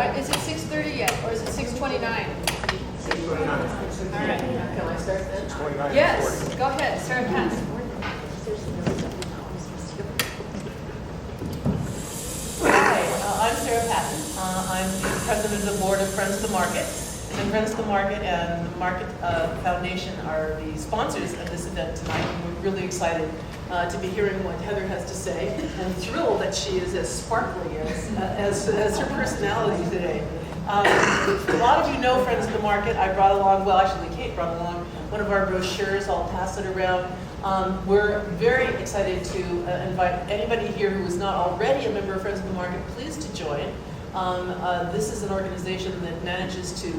Is it 6:30 yet, or is it 6:29? 6:29. All right. Can I start then? 29. Yes, go ahead, Sarah Patton. Hi, I'm Sarah Patton. I'm the president of the board of Friends of the Market. And Friends of the Market and the Market Foundation are the sponsors of this event tonight. And we're really excited to be hearing what Heather has to say, and thrilled that she is as sparkly as her personality today. A lot of you know Friends of the Market. I brought along, well, actually Kate brought along one of our brochures. I'll pass it around. We're very excited to invite anybody here who is not already a member of Friends of the Market, please to join. This is an organization that manages to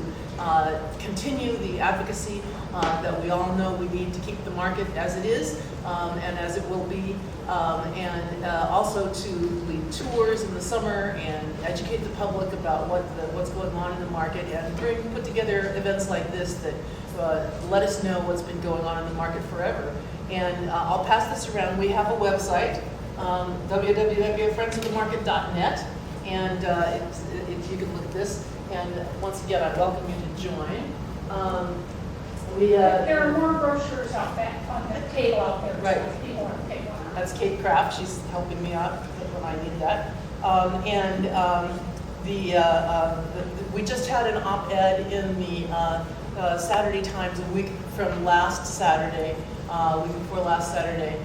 continue the advocacy that we all know we need to keep the market as it is and as it will be, and also to lead tours in the summer and educate the public about what's going on in the market, and put together events like this that let us know what's been going on in the market forever. And I'll pass this around. We have a website, www.friendsofthemarket.net. And if you can look at this, and once again, I welcome you to join. There are more brochures out back on the table out there. Right. So people want to take one. That's Kate Kraft. She's helping me out when I need that. We just had an op-ed in the Saturday Times a week from last Saturday, week before last Saturday,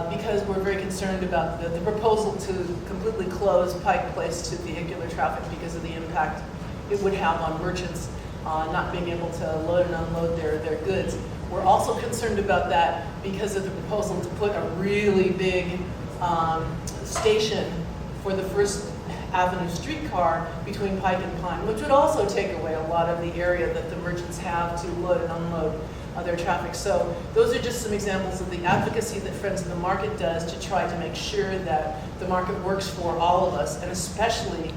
because we're very concerned about the proposal to completely close Pike Place to vehicular traffic because of the impact it would have on merchants not being able to load and unload their goods. We're also concerned about that because of the proposal to put a really big station for the First Avenue streetcar between Pike and Pine, which would also take away a lot of the area that the merchants have to load and unload their traffic. So those are just some examples of the advocacy that Friends of the Market does to try to make sure that the market works for all of us, and especially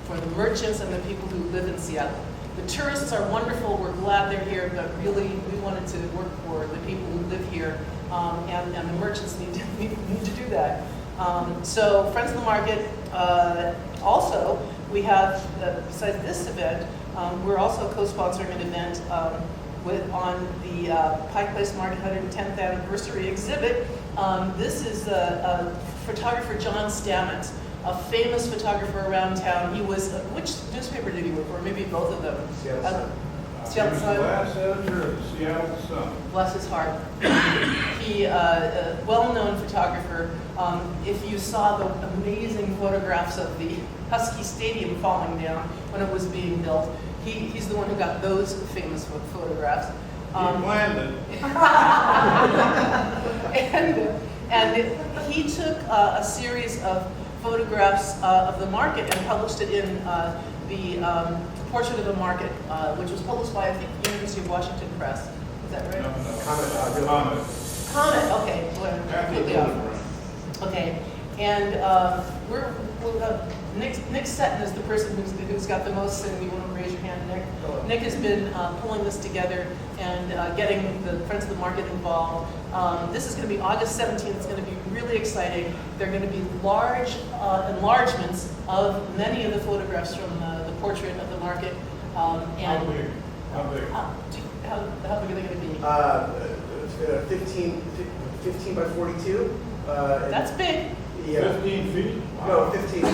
for the merchants and the people who live in Seattle. The tourists are wonderful, we're glad they're here, but really we wanted to work for the people who live here, and the merchants need to do that. So Friends of the Market, also, we have, besides this event, we're also co-sponsoring an event on the Pike Place Market 110th Anniversary exhibit. This is photographer John Stamets, a famous photographer around town. He was, which newspaper did he work for? Maybe both of them. Seattle Sun. Seattle He was Sun. the last editor of the Seattle Sun. Bless his heart. He, a well-known photographer. If you saw the amazing photographs of the Husky Stadium falling down when it was being built, he's the one who got those famous photographs. He planned it. And he took a series of photographs of the market and published it in the Portrait of the Market, which was published by, I think, University of Washington Press. Is that right? Comet. Comet, okay. Well, completely off. Okay, and Nick Sutton is the person who's got the most, and you want to raise your hand, Nick? Nick has been pulling this together and getting the Friends of the Market involved. This is going to be August 17th. It's going to be really exciting. There are going to be large enlargements of many of the photographs from the portrait of the market. How big? How big are they going to be? 15 by 42. That's big. Yeah. 15 feet? No, 15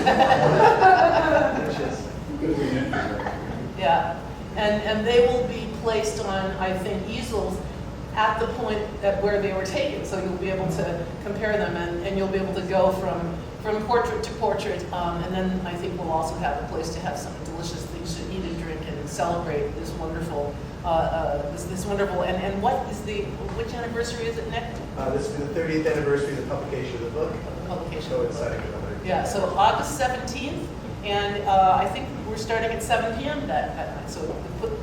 inches. Could be interesting. Yeah, and they will be placed on, I think, easels at the point at where they were taken, so you'll be able to compare them, and you'll be able to go from portrait to portrait, and then I think we'll also have a place to have some delicious things to eat and drink and celebrate this wonderful, this wonderful, and which anniversary is it, Nick? This is the 30th anniversary of the publication of the book. The publication. So exciting. Yeah, so August 17th, and I think we're starting at 7 p.m. that night. So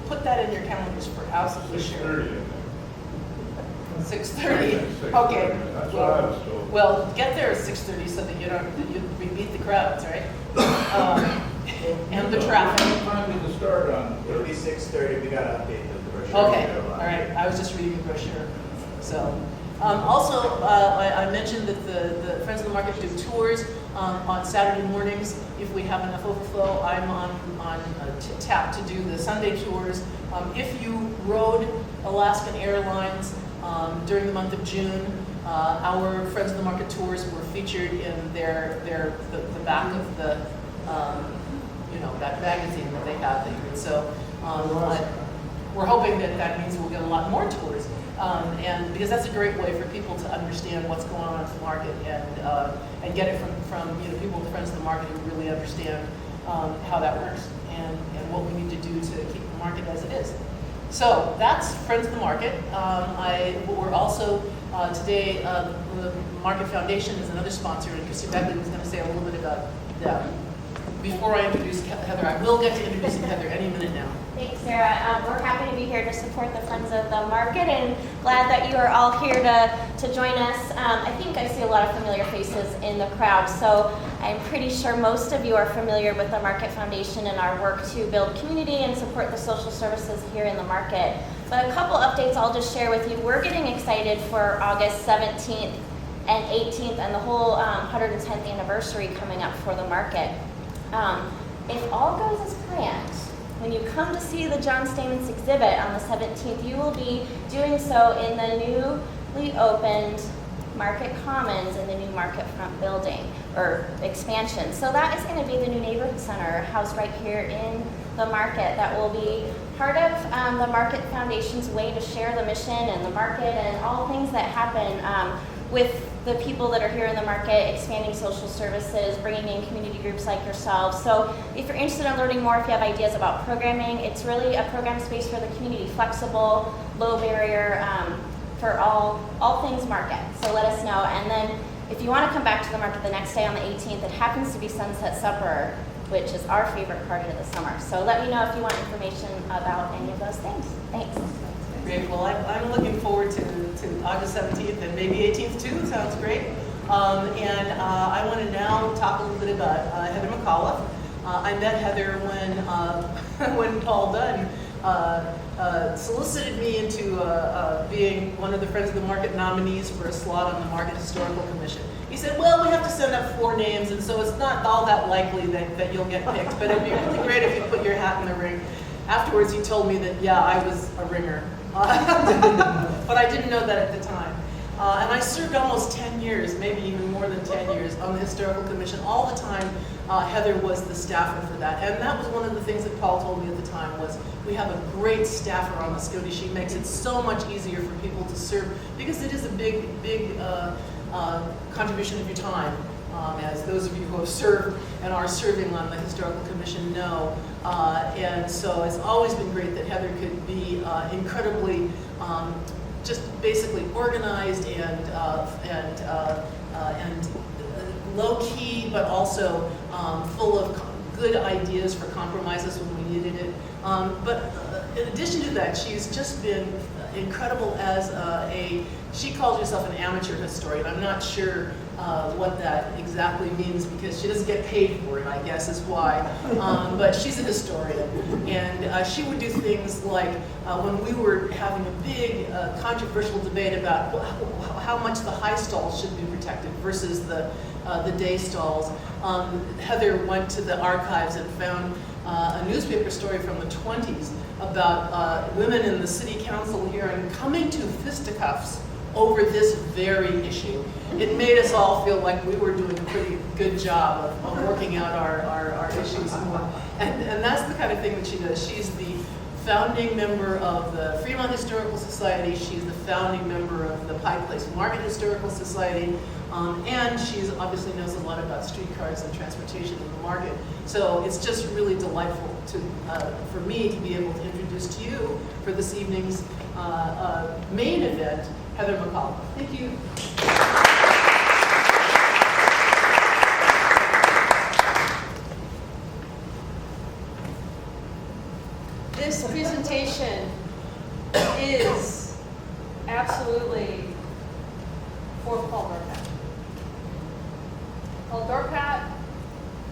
put that in your calendars for absolutely sure. 6:30. 6:30. Okay. That's what I was told. Well, get there at 6:30 so that you beat the crowds, right? And the traffic. What time did it start on? It'll be 6:30. We got to update the brochure. Okay. All right. I was just reading the brochure. So. Also, I mentioned that the Friends of the Market do tours. on Saturday mornings. If we have enough overflow, I'm on tap to do the Sunday tours. If you rode Alaskan Airlines during the month of June, our Friends of the Market tours were featured in the back of the that magazine that they have there. And so we're hoping that means we'll get a lot more tours. And because that's a great way for people to understand what's going on at the market and get it from people with Friends of the Market who really understand how that works and what we need to do to keep the market as it is. So that's Friends of the Market. We're also today the Market Foundation is another sponsor, and Christy Beckley was going to say a little bit about them. Before I introduce Heather, I will get to introducing Heather any minute now. Thanks, Sarah. We're happy to be here to support the Friends of the Market, and glad that you are all here to join us. I think I see a lot of familiar faces in the crowd, so I'm pretty sure most of you are familiar with the Market Foundation and our work to build community and support the social services here in the market. But a couple updates I'll just share with you. We're getting excited for August 17th and 18th and the whole 110th anniversary coming up for the market. If all goes as planned, when you come to see the John Stamets exhibit on the 17th, you will be doing so in the newly opened Market Commons in the new Market Front building, or expansion. So that is going to be the new neighborhood center housed right here in the market. That will be part of the Market Foundation's way to share the mission and the market and all things that happen with the people that are here in the market, expanding social services, bringing in community groups like yourselves. So if you're interested in learning more, if you have ideas about programming, it's really a program space for the community, flexible, low barrier, for all things market. So let us know. And then if you want to come back to the market the next day on the 18th, it happens to be Sunset Supper, which is our favorite party of the summer. So let me know if you want information about any of those things. Thanks. Great. Well, I'm looking forward to August 17th and maybe 18th too. Sounds great. And I want to now talk a little bit about Heather McAuliffe. I met Heather when Paul Dunn solicited me into being one of the Friends of the Market nominees for a slot on the Market Historical Commission. He said, well, we have to send up 4 names, and so it's not all that likely that you'll get picked, but it'd be really great if you put your hat in the ring. Afterwards, he told me that, yeah, I was a ringer. But I didn't know that at the time. And I served almost 10 years, maybe even more than 10 years, on the Historical Commission. All the time, Heather was the staffer for that. And that was one of the things that Paul told me at the time was, we have a great staffer on the SCOTY. She makes it so much easier for people to serve, because it is a big contribution of your time. As those of you who have served and are serving on the Historical Commission know. And so it's always been great that Heather could be incredibly just basically organized and low-key, but also full of good ideas for compromises when we needed it. But in addition to that, she's just been incredible as she calls herself an amateur historian. I'm not sure what that exactly means, because she doesn't get paid for it, I guess is why. But she's a historian, and she would do things like when we were having a big controversial debate about how much the high stalls should be protected versus the day stalls. Heather went to the archives and found a newspaper story from the 20s about women in the city council hearing coming to fisticuffs over this very issue. It made us all feel like we were doing a pretty good job of working out our issues more. And that's the kind of thing that she does. She's the founding member of the Fremont Historical Society. She's the founding member of the Pike Place Market Historical Society. And she obviously knows a lot about streetcars and transportation in the market. So it's just really delightful for me to be able to introduce to you for this evening's main event, Heather McAuliffe. Thank you. This presentation is absolutely for Paul Dorpat. Paul Dorpat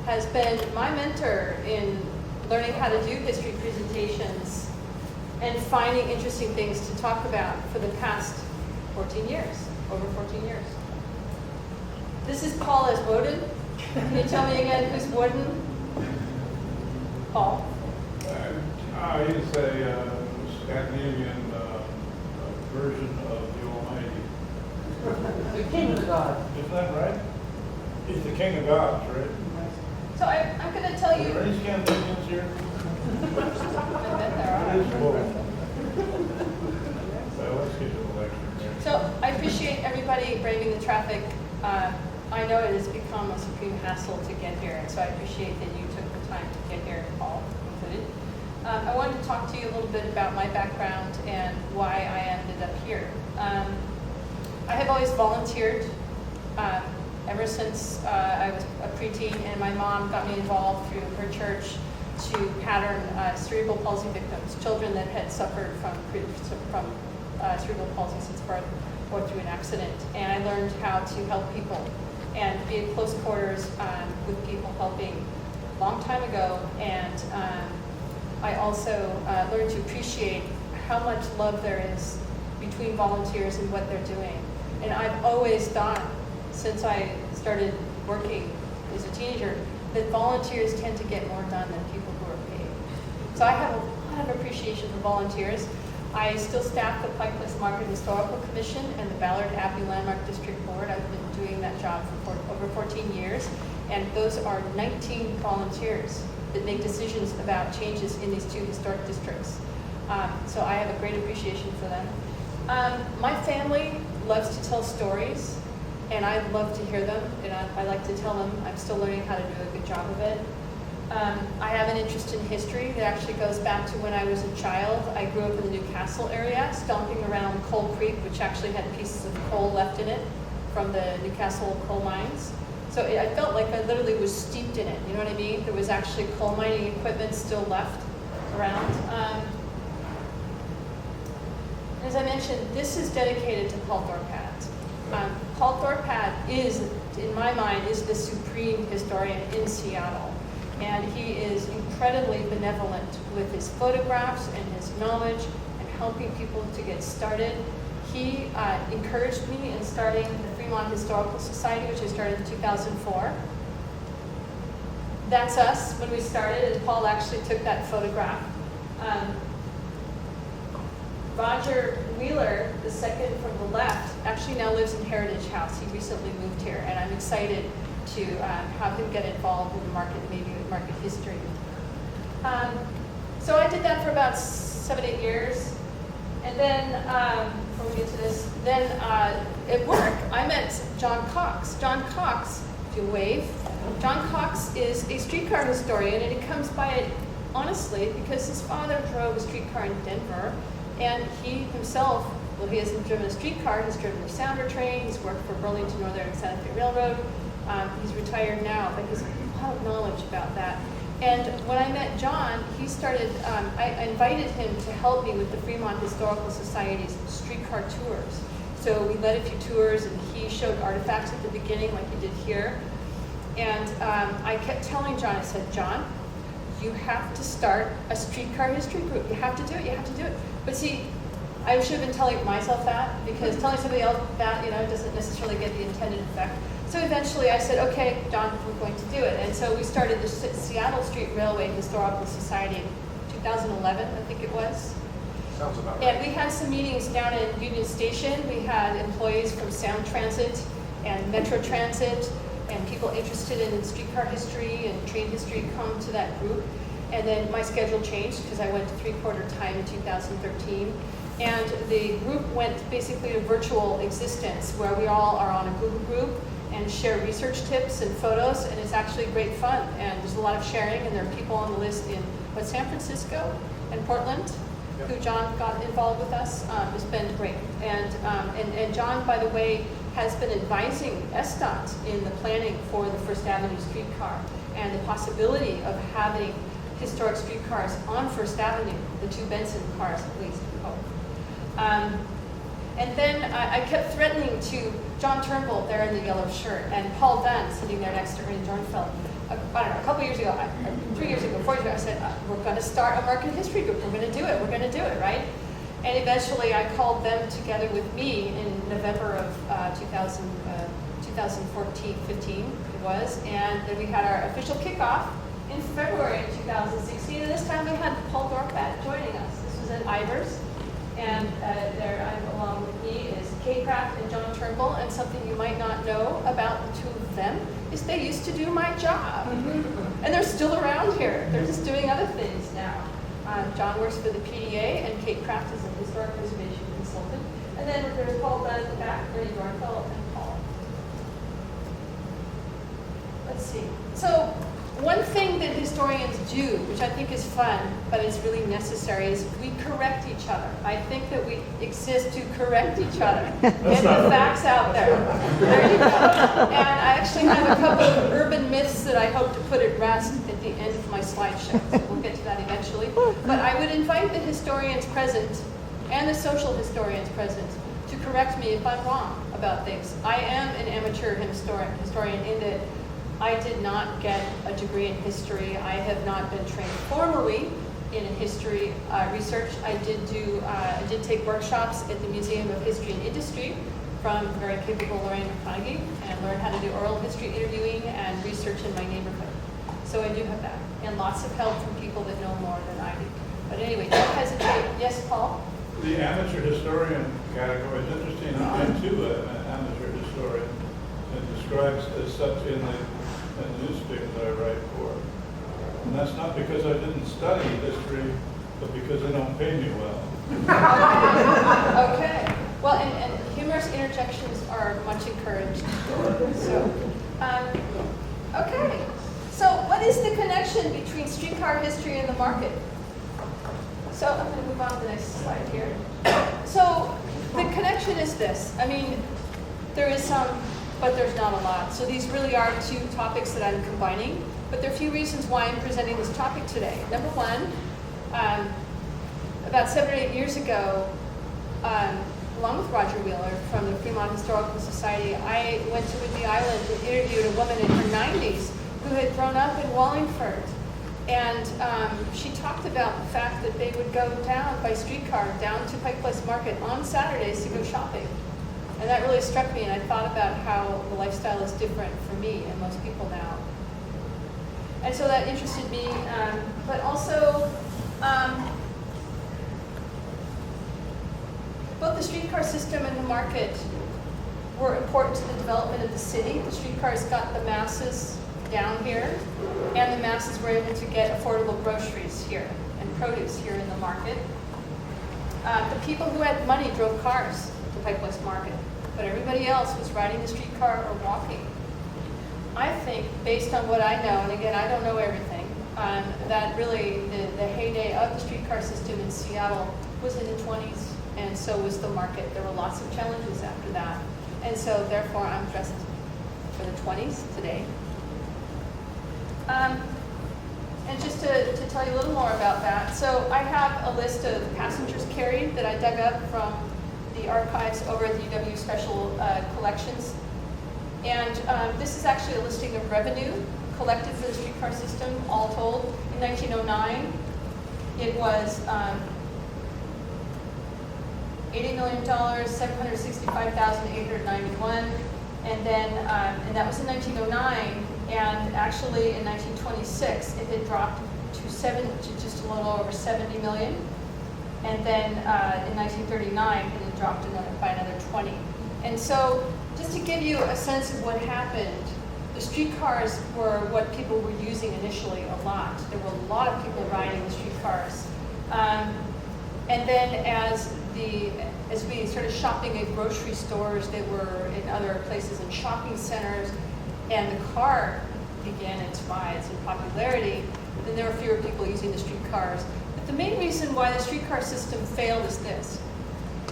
has been my mentor in learning how to do history presentations and finding interesting things to talk about for the past 14 years, over 14 years. This is Paul as voted. Can you tell me again who's wooden? Paul? He's a Scandinavian version of the Almighty. The king of the gods. Isn't that right? He's the king of gods, right? So I'm going to tell Are you. there any Scandinavians here? I bet there It is are. full. Well, let's get to the lecture here. So I appreciate everybody braving the traffic. I know it has become a supreme hassle to get here, and so I appreciate that you took the time to get here, all included. I wanted to talk to you a little bit about my background and why I ended up here. I have always volunteered ever since I was a preteen, and my mom got me involved through her church to pattern cerebral palsy victims, children that had suffered from cerebral palsy since birth or through an accident. And I learned how to help people and be in close quarters with people helping a long time ago. And I also learned to appreciate how much love there is between volunteers and what they're doing. And I've always thought, since I started working as a teenager, that volunteers tend to get more done than people who are paid. So I have a lot of appreciation for volunteers. I still staff the Pike Market Historical Commission and the Ballard Abbey Landmark District Board. I've been doing that job for over 14 years. And those are 19 volunteers that make decisions about changes in these two historic districts. So I have a great appreciation for them. My family loves to tell stories, and I love to hear them, and I like to tell them. I'm still learning how to do a good job of it. I have an interest in history that actually goes back to when I was a child. I grew up in the Newcastle area, stomping around Coal Creek, which actually had pieces of coal left in it from the Newcastle coal mines. So I felt like I literally was steeped in it, you know what I mean? There was actually coal mining equipment still left around. As I mentioned, this is dedicated to Paul Thorpat. Paul Thorpat is, in my mind, is the supreme historian in Seattle. And he is incredibly benevolent with his photographs and his knowledge and helping people to get started. He encouraged me in starting the Fremont Historical Society, which I started in 2004. That's us when we started, and Paul actually took that photograph. Roger Wheeler, the second from the left, actually now lives in Heritage House. He recently moved here, and I'm excited to have him get involved in the market, maybe with market history. So I did that for about 7-8 years. And then, before we get to this, then at work, I met John Cox. John Cox, if you wave, John Cox is a streetcar historian, and he comes by it honestly because his father drove a streetcar in Denver, and he himself, well, he hasn't driven a streetcar, he's driven a sounder train, he's worked for Burlington Northern and Santa Fe Railroad. He's retired now, but he's a lot of knowledge about that. And when I met John, he started, I invited him to help me with the Fremont Historical Society's streetcar tours. So we led a few tours, and he showed artifacts at the beginning, like he did here. And I kept telling John, I said, John, you have to start a streetcar history group. You have to do it, you have to do it. But see, I should have been telling myself that, because telling somebody else that, doesn't necessarily get the intended effect. So eventually I said, okay, John, we're going to do it. And so we started the Seattle Street Railway Historical Society in 2011, I think it was. Sounds about right. And we had some meetings down in Union Station. We had employees from Sound Transit and Metro Transit and people interested in streetcar history and train history come to that group. And then my schedule changed because I went to 3/4 time in 2013. And the group went basically to virtual existence where we all are on a Google group and share research tips and photos, and it's actually great fun. And there's a lot of sharing, and there are people on the list in San Francisco and Portland, who John got involved with us. It's been great. And John, by the way, has been advising SDOT in the planning for the First Avenue streetcar and the possibility of having historic streetcars on First Avenue, the two Benson cars at least, we hope. And then I kept threatening to John Turnbull there in the yellow shirt and Paul Dunn sitting there next to Ernie Dornfeld. I don't know, a couple years ago, 3 years ago, 4 years ago, I said, we're going to start a market history group. We're going to do it. We're going to do it, right? And eventually I called them together with me in November of 2014, 15, was. And then we had our official kickoff in February of 2016. And this time we had Paul Dorpat joining us. This was at Ivers. And there, along with me, is Kate Kraft and John Turnbull. And something you might not know about the two of them is they used to do my job. And they're still around here. They're just doing other things now. John works for the PDA, and Kate Kraft is a historic preservation consultant. And then there's Paul Dunn at the back, Bernie Dornfeld, and Paul. Let's see. So one thing that historians do, which I think is fun, but is really necessary, is we correct each other. I think that we exist to correct each other. Get the facts out there. There you go. And I actually have a couple of urban myths that I hope to put at rest at the end of my slideshow. So we'll get to that eventually. But I would invite the historians present and the social historians present to correct me if I'm wrong about things. I am an amateur historian in that I did not get a degree in history. I have not been trained formally in history research. I did take workshops at the Museum of History and Industry from very capable Lorraine McConaughey and learned how to do oral history interviewing and research in my neighborhood. So I do have that, and lots of help from people that know more than I do. But anyway, don't hesitate. Yes, Paul? The amateur historian category is interesting. I've been to an amateur historian and describes as such in the newspaper that I write for. And that's not because I didn't study history, but because they don't pay me well. Okay. Well, and humorous interjections are much encouraged. So, okay. So what is the connection between streetcar history and the market? So I'm going to move on to the next slide here. So the connection is this. I mean, there is some, but there's not a lot. So these really are two topics that I'm combining. But there are a few reasons why I'm presenting this topic today. Number one, about 7 or 8 years ago, along with Roger Wheeler from the Fremont Historical Society, I went to Whidbey Island and interviewed a woman in her 90s who had grown up in Wallingford. And she talked about the fact that they would go down by streetcar down to Pike Place Market on Saturdays to go shopping. And that really struck me, and I thought about how the lifestyle is different for me and most people now. And so that interested me, but also both the streetcar system and the market were important to the development of the city. The streetcars got the masses down here, and the masses were able to get affordable groceries here and produce here in the market. The people who had money drove cars to Pike Place Market, but everybody else was riding the streetcar or walking. I think, based on what I know, and again, I don't know everything, that really the heyday of the streetcar system in Seattle was in the 20s, and so was the market. There were lots of challenges after that. And so, therefore, I'm dressed for the 20s today. And just to tell you a little more about that, so I have a list of passengers carried that I dug up from the archives over at the UW Special Collections. And this is actually a listing of revenue collected for the streetcar system, all told. In 1909, it was $80 million, $765,891, and then and that was in 1909. And actually, in 1926, it had dropped to just a little over 70 million. And then in 1939, it had dropped by another 20. And so, just to give you a sense of what happened, the streetcars were what people were using initially a lot. There were a lot of people riding the streetcars. And then as we started shopping at grocery stores that were in other places and shopping centers, and the car began its rise in popularity, then there were fewer people using the streetcars. But the main reason why the streetcar system failed is this.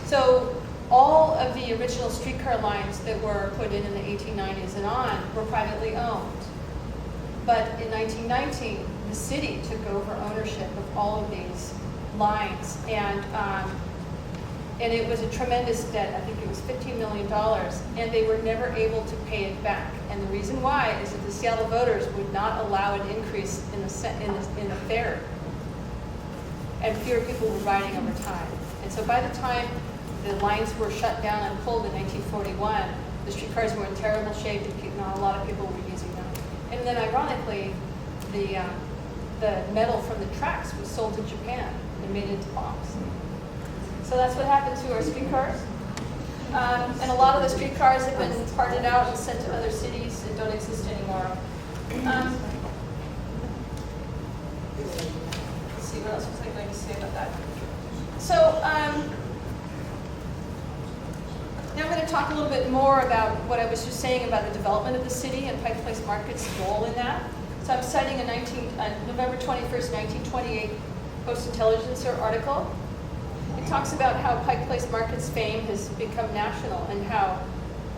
So all of the original streetcar lines that were put in the 1890s and on were privately owned. But in 1919, the city took over ownership of all of these lines, and it was a tremendous debt. I think it was $15 million, and they were never able to pay it back. And the reason why is that the Seattle voters would not allow an increase in the fare, and fewer people were riding over time. And so by the time the lines were shut down and pulled in 1941, the streetcars were in terrible shape, and not a lot of people were using them. And then ironically, the metal from the tracks was sold to Japan and made into bombs. So that's what happened to our streetcars. And a lot of the streetcars have been parted out and sent to other cities and don't exist anymore. Let's see, what else was I going to say about that? So, now I'm going to talk a little bit more about what I was just saying about the development of the city and Pike Place Market's role in that. So I'm citing a November 21st, 1928 Post-Intelligencer article. It talks about how Pike Place Market's fame has become national and how,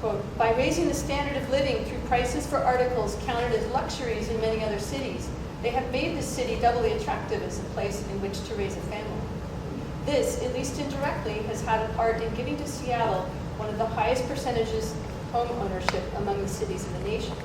quote, by raising the standard of living through prices for articles counted as luxuries in many other cities, they have made the city doubly attractive as a place in which to raise a family. This, at least indirectly, has had a part in giving to Seattle one of the highest percentages of home ownership among the cities in the nation.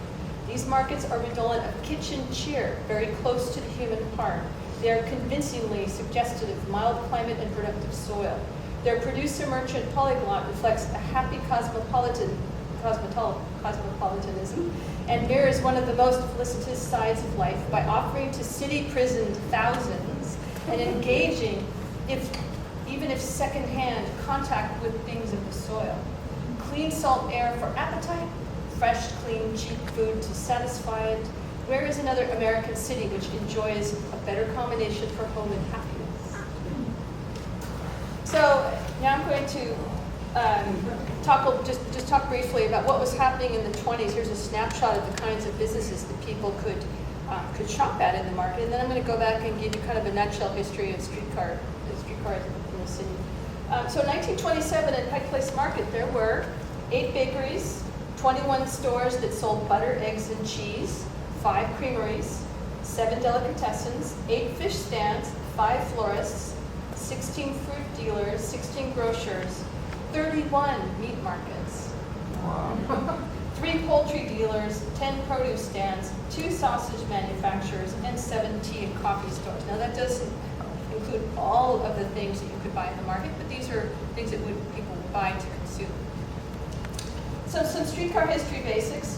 These markets are redolent of kitchen cheer, very close to the human heart. They are convincingly suggestive of mild climate and productive soil. Their producer-merchant polyglot reflects a happy cosmopolitanism and mirrors one of the most felicitous sides of life by offering to city-prisoned thousands an engaging, even if second-hand, contact with things of the soil. Clean salt air for appetite, fresh, clean, cheap food to satisfy it. Where is another American city which enjoys a better combination for home and happiness? So now I'm going to talk briefly about what was happening in the 20s. Here's a snapshot of the kinds of businesses that people could shop at in the market, and then I'm going to go back and give you kind of a nutshell history of streetcars in the city. So in 1927 at Pike Place Market, there were 8 bakeries, 21 stores that sold butter, eggs, and cheese, 5 creameries, 7 delicatessens, 8 fish stands, 5 florists, 16 fruit dealers, 16 grocers, 31 meat markets, 3 poultry dealers, 10 produce stands, 2 sausage manufacturers, and 7 tea and coffee stores. Now that doesn't include all of the things that you could buy in the market, but these are things that people would buy to consume. So some streetcar history basics.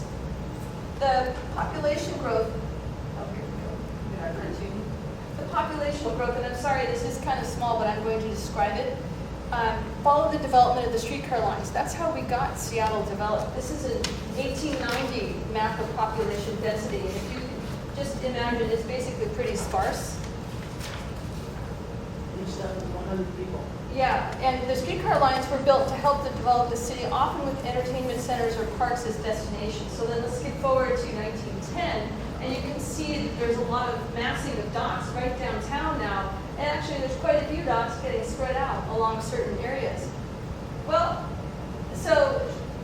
The population growth, the population growth, and I'm sorry this is kind of small, but I'm going to describe it, followed the development of the streetcar lines. That's how we got Seattle developed. This is an 1890 map of population density, and if you can just imagine, it's basically pretty sparse. Each down to 100 people. Yeah, and the streetcar lines were built to help to develop the city, often with entertainment centers or parks as destinations. So then let's skip forward to 1910, and you can see that there's a lot of massing of docks right downtown now. And actually, there's quite a few docks getting spread out along certain areas. Well, so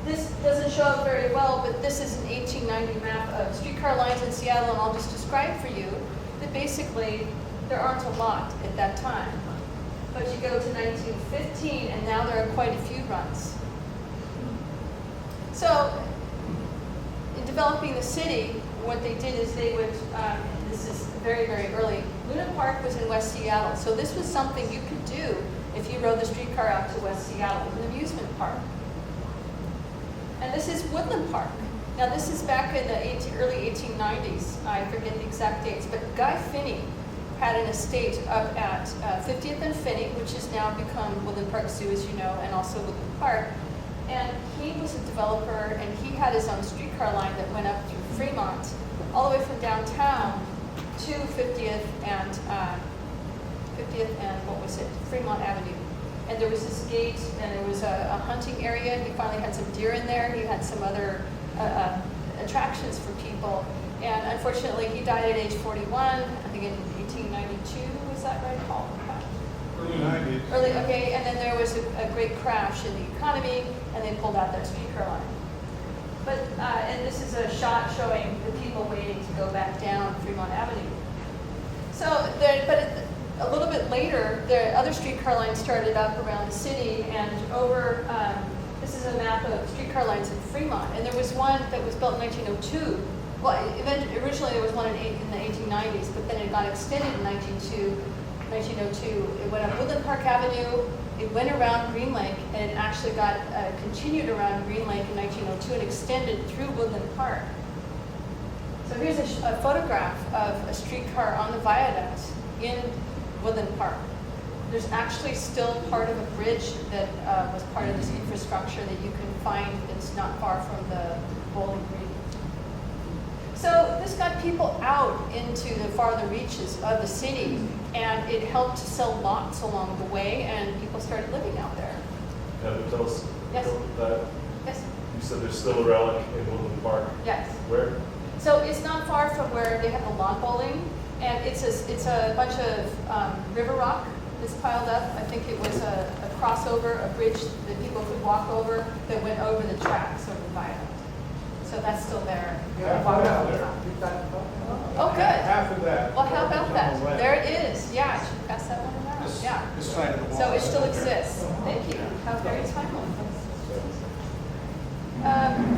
this doesn't show up very well, but this is an 1890 map of streetcar lines in Seattle, and I'll just describe for you that basically there aren't a lot at that time. But you go to 1915, and now there are quite a few runs. So, in developing the city, what they did is they would, this is very, very early, Luna Park was in West Seattle, so this was something you could do if you rode the streetcar out to West Seattle. It was an amusement park. And this is Woodland Park. Now this is back in the early 1890s, I forget the exact dates, but Guy Finney had an estate up at 50th and Finney, which has now become Woodland Park Zoo, as you know, and also Woodland Park. And he was a developer, and he had his own streetcar line that went up through Fremont, all the way from downtown to 50th and what was it, Fremont Avenue. And there was this gate, and there was a hunting area. He finally had some deer in there. He had some other attractions for people. And unfortunately, he died at age 41, I think in 1892, was that right, Paul? Early 90s. Okay, and then there was a great crash in the economy, and they pulled out that streetcar line. But, and this is a shot showing the people waiting to go back down Fremont Avenue. So, a little bit later, the other streetcar lines started up around the city, and over, this is a map of streetcar lines in Fremont, and there was one that was built in 1902. Well, originally there was one in the 1890s, but then it got extended in 1902. It went up Woodland Park Avenue, it went around Green Lake, and it actually got continued around Green Lake in 1902 and extended through Woodland Park. So here's a photograph of a streetcar on the viaduct in Woodland Park. There's actually still part of a bridge that was part of this infrastructure that you can find that's not far from the Bowling Green. So this got people out into the farther reaches of the city, and it helped to sell lots along the way, and people started living out there. Yeah, but tell us, Yes. that, Yes? you said there's still a relic in Woodland Park. Yes. Where? So it's not far from where they have the lawn bowling, and it's a bunch of river rock that's piled up. I think it was a crossover, a bridge that people could walk over that went over the tracks over the viaduct. So that's still there. Half of that there. Oh, good. Half of that. Well, how about is on that? the left. There it is. Yeah, I should pass that one around. Yeah. This side of the wall. So it still exists. Thank you. How very timely.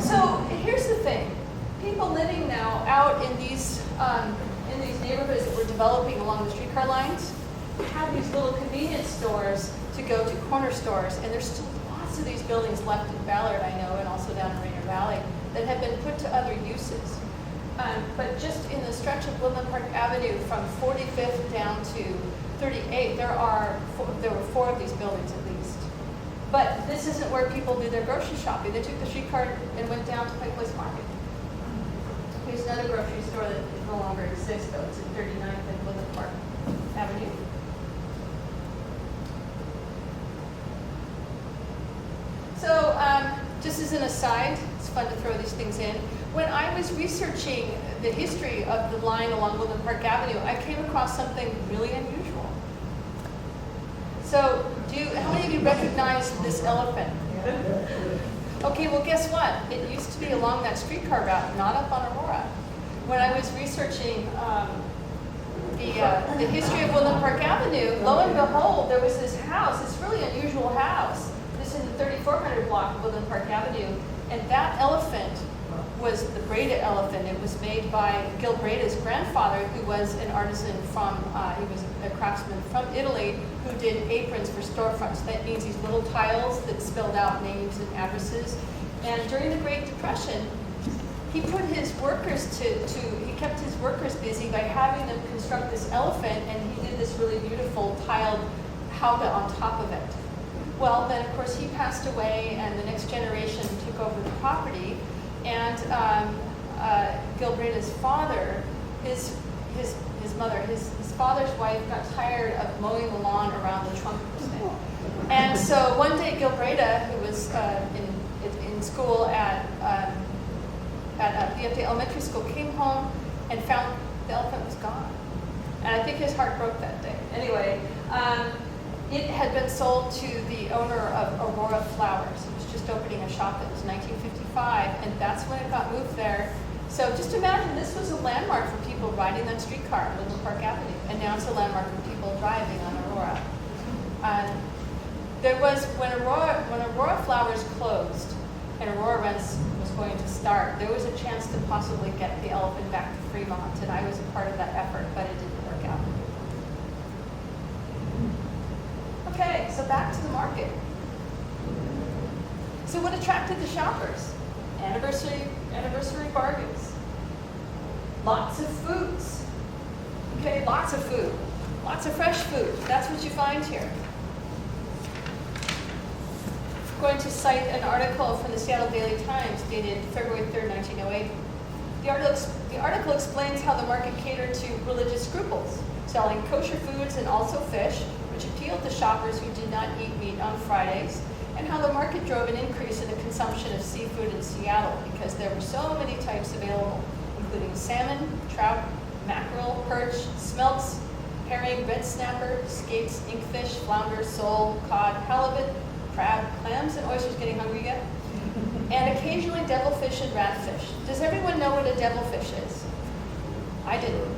So here's the thing. People living now out in these neighborhoods that we're developing along the streetcar lines have these little convenience stores to go to, corner stores, and there's still lots of these buildings left in Ballard, I know, and also down in Rainier Valley, that have been put to other uses. But just in the stretch of Woodland Park Avenue from 45th down to 38th, there were 4 of these buildings at least. But this isn't where people do their grocery shopping. They took the streetcar and went down to Pike Place Market. Here's another grocery store that no longer exists, though. It's at 39th and Woodland Park Avenue. So just as an aside, it's fun to throw these things in. When I was researching the history of the line along Woodland Park Avenue, I came across something really unusual. So how many of you recognize this elephant? Okay, well guess what? It used to be along that streetcar route, not up on Aurora. When I was researching the history of Woodland Park Avenue, lo and behold, there was this house, this really unusual house. This is in the 3400 block of Woodland Park Avenue, and that elephant was the Breda elephant. It was made by Gil Breda's grandfather, who was an artisan from, he was a craftsman from Italy, who did aprons for storefronts. That means these little tiles that spelled out names and addresses. And during the Great Depression, he put his workers he kept his workers busy by having them construct this elephant, and he did this really beautiful tiled hauga on top of it. Well, then of course he passed away, and the next generation took over the property, and Gil Breda's father, his father's wife got tired of mowing the lawn around the trunk of this thing. And so one day Gil Breda, who was in school at the elementary school, came home and found the elephant was gone. And I think his heart broke that day. Anyway, it had been sold to the owner of Aurora Flowers. He was just opening a shop. It was 1955, and that's when it got moved there. So just imagine this was a landmark for people riding that streetcar on Woodland Park Avenue, and now it's a landmark for people driving on Aurora. There was, when Aurora Flowers closed and Aurora Rents was going to start, there was a chance to possibly get the elephant back to Fremont, and I was a part of that effort, but it didn't work out. Okay, so back to the market. So what attracted the shoppers? Anniversary bargains. Lots of foods. Okay, lots of food. Lots of fresh food. That's what you find here. I'm going to cite an article from the Seattle Daily Times dated February 3rd, 1908. The article explains how the market catered to religious scruples, selling kosher foods and also fish, which appealed to shoppers who did not eat meat on Fridays, and how the market drove an increase in the consumption of seafood in Seattle because there were so many types available, including salmon, trout, mackerel, perch, smelts, herring, red snapper, skates, inkfish, flounder, sole, cod, halibut, crab, clams, and oysters. Getting hungry yet? And occasionally devilfish and ratfish. Does everyone know what a devilfish is? I didn't.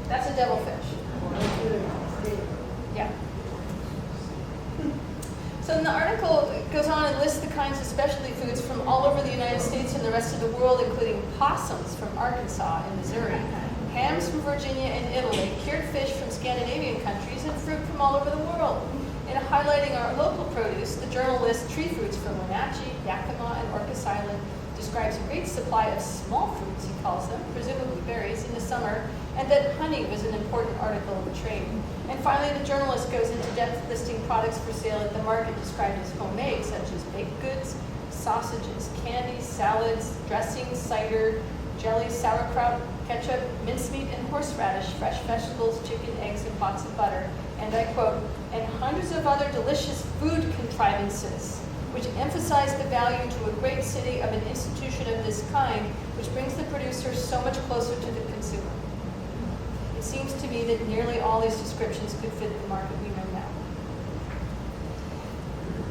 That's a devilfish. Yeah. So in the article, it goes on and lists the kinds of specialty foods from all over the United States and the rest of the world, including possums from Arkansas and Missouri, hams from Virginia and Italy, cured fish from Scandinavian countries, and fruit from all over the world. In highlighting our local produce, the journal lists tree fruits from Wenatchee, Yakima, and Orcas Island, describes a great supply of small fruits, he calls them, presumably berries, in the summer, and that honey was an important article of trade. And finally, the journalist goes into depth listing products for sale at the market described as homemade, such as baked goods, sausages, candies, salads, dressings, cider, jellies, sauerkraut, ketchup, mincemeat, and horseradish, fresh vegetables, chicken, eggs, and pots of butter. And I quote, and hundreds of other delicious food contrivances, which emphasize the value to a great city of an institution of this kind, which brings the producer so much closer to the consumer. It seems to me that nearly all these descriptions could fit the market we know now.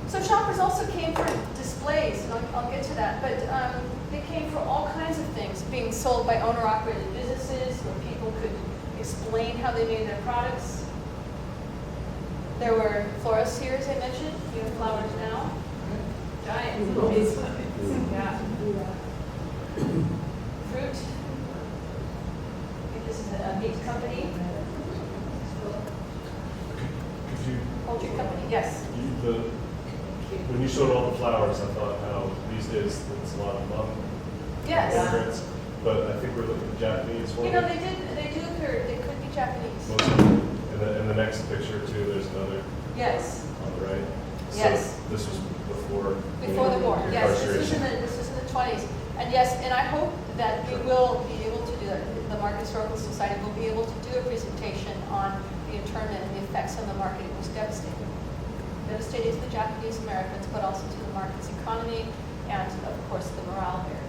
So shoppers also came for displays, and I'll get to that, but they came for all kinds of things being sold by owner-operated businesses where people could explain how they made their products. There were florists here, as I mentioned. You have flowers now. Giant. Yeah. Fruit. I think this is a meat company. Could you, Poultry company, yes. when you showed all the flowers, I thought how these days it's a lot of love. Yes. But I think we're looking at Japanese one. You know, they could be Japanese. Most of them. In the next picture too, there's another Yes. on the right. Yes. So this was before. Before the war, your yes, this was incarceration. in the 20s. And yes, and I hope that we will be able to do that. The Market Historical Society will be able to do a presentation on the internment and the effects on the market. It was devastating. Devastating to the Japanese Americans, but also to the market's economy and, of course, the morale there.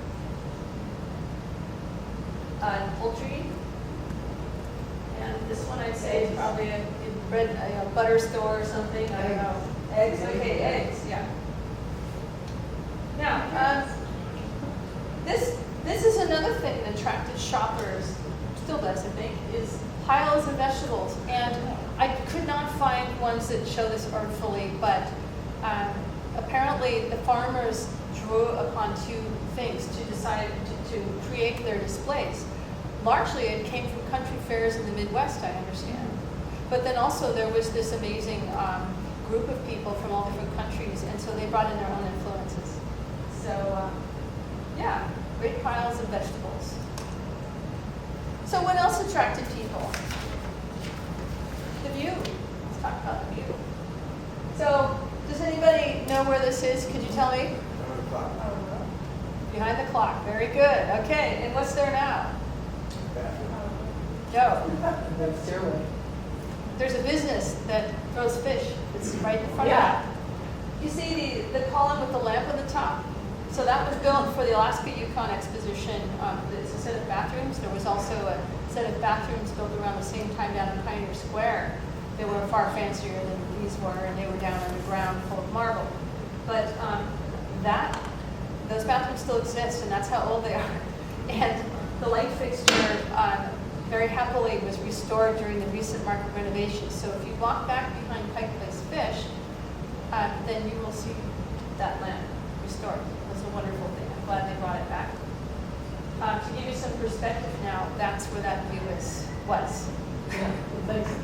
Poultry. And this one I'd say is probably a bread, butter store or something. I don't know. Eggs. Okay, eggs. Yeah. Now, this is another thing that attracted shoppers, still does, I think, is piles of vegetables. And I could not find ones that show this artfully, but apparently the farmers drew upon two things to decide to create their displays. Largely it came from country fairs in the Midwest, I understand. But then also there was this amazing group of people from all different countries, and so they brought in their own influences. So, yeah, great piles of vegetables. So what else attracted people? The view. Let's talk about the view. So, does anybody know where this is? Could you tell me? Behind the clock. Very good. Okay, and what's there now? No. The stairway. There's a business that throws fish. It's right in front Yeah. of it. You see the column with the lamp on the top? So that was built for the Alaska Yukon Exposition. It's a set of bathrooms. There was also a set of bathrooms built around the same time down in Pioneer Square. They were far fancier than these were, and they were down underground full of marble. But those bathrooms still exist, and that's how old they are. And the light fixture very happily was restored during the recent market renovations. So if you walk back behind Pike Place Fish, then you will see that lamp restored. It was a wonderful thing. I'm glad they brought it back. To give you some perspective now, that's where that view was. Yeah.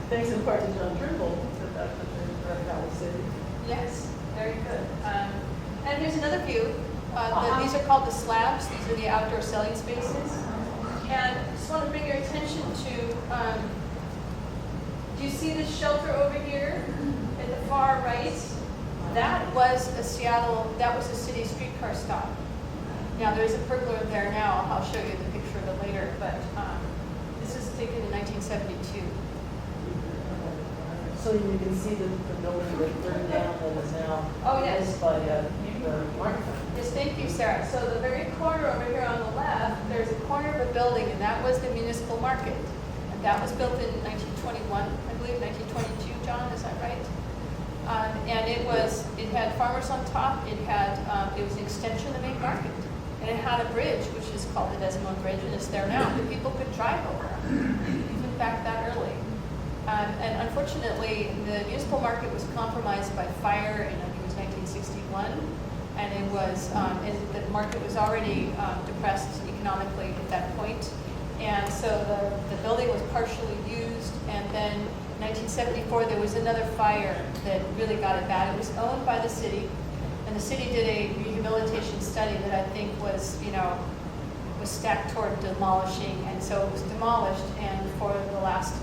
Thanks in part to John Trimble that was city. Yes, very good. And here's another view. These are called the slabs. These are the outdoor selling spaces. And I just want to bring your attention to, do you see this shelter over here at the far right? That was a city streetcar stop. Now there's a pergola there now. I'll show you the picture of it later, but this is taken in 1972. So you can see the building that burned down that is now used by the market. Yes, thank you, Sarah. So the very corner over here on the left, there's a corner of a building, and that was the municipal market. And that was built in 1921, I believe, 1922, John, is that right? And it had farmers on top. It was an extension of the main market. And it had a bridge, which is called the Desmond Bridge, and it's there now. But people could drive over, even back that early. And unfortunately, the municipal market was compromised by fire in, I think it was 1961. And the market was already depressed economically at that point. And so the building was partially used, and then in 1974 there was another fire that really got it bad. It was owned by the city, And the city did a rehabilitation study that I think was, was stacked toward demolishing, and so it was demolished, and for the last,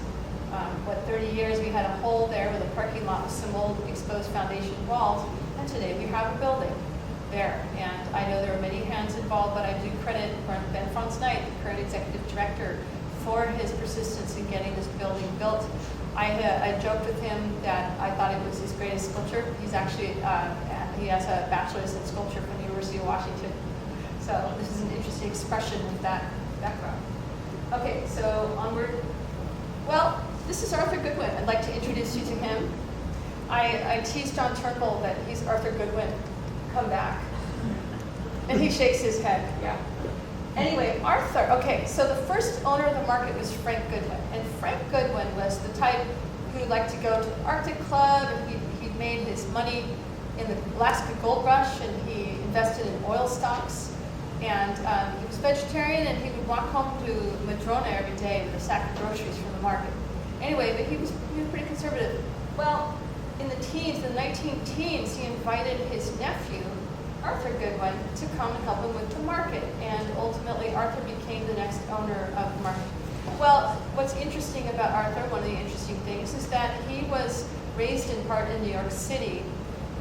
30 years, we had a hole there with a parking lot with some old exposed foundation walls, and today we have a building there. And I know there are many hands involved, but I do credit Ben Franz Knight, the current executive director, for his persistence in getting this building built. I joked with him that I thought it was his greatest sculpture. He's actually, he has a bachelor's in sculpture from the University of Washington. So this is an interesting expression with that background. Okay, so onward. Well, this is Arthur Goodwin. I'd like to introduce you to him. I teased John Turnbull that he's Arthur Goodwin. Come back. And he shakes his head, yeah. Anyway, Arthur, okay, so the first owner of the market was Frank Goodwin. And Frank Goodwin was the type who liked to go to the Arctic Club, and he'd made his money in the Alaska Gold Rush, and he invested in oil stocks. And he was vegetarian, and he would walk home to Madrona every day with a sack of groceries from the market. Anyway, but he was pretty conservative. Well, in the teens, the 19-teens, he invited his nephew, Arthur Goodwin, to come and help him with the market. And ultimately, Arthur became the next owner of the market. Well, what's interesting about Arthur, one of the interesting things, is that he was raised in part in New York City,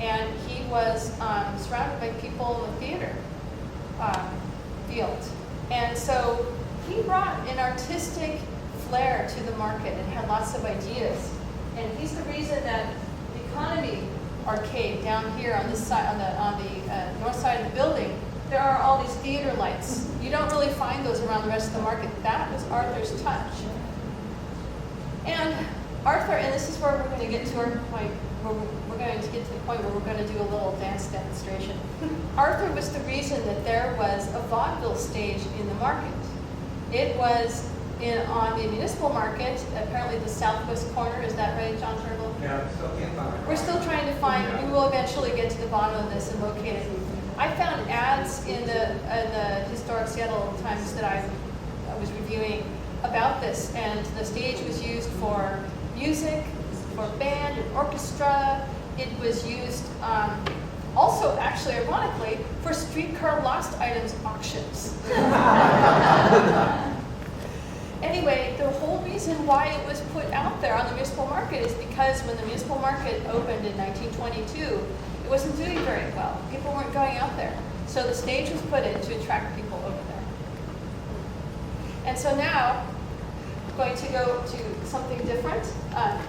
and he was surrounded by people in the theater field. And so he brought an artistic flair to the market and had lots of ideas. And he's the reason that the Economy Arcade down here on this side, on the north side of the building, there are all these theater lights. You don't really find those around the rest of the market. That was Arthur's touch. And Arthur, and this is where we're going to get to our point, where we're going to get to the point where we're going to do a little dance demonstration. Arthur was the reason that there was a vaudeville stage in the market. It was on the municipal market, apparently the southwest corner. Is that right, John Turnbull? Yeah, still can't find it. We're still trying to find, we will eventually get to the bottom of this and locate it. I found ads in the historic Seattle Times that I was reviewing about this, and the stage was used for music, for band and orchestra. It was used also, actually, ironically, for streetcar lost items auctions. Anyway, the whole reason why it was put out there on the municipal market is because when the municipal market opened in 1922, it wasn't doing very well. People weren't going out there. So the stage was put in to attract people over there. And so now, I'm going to go to something different.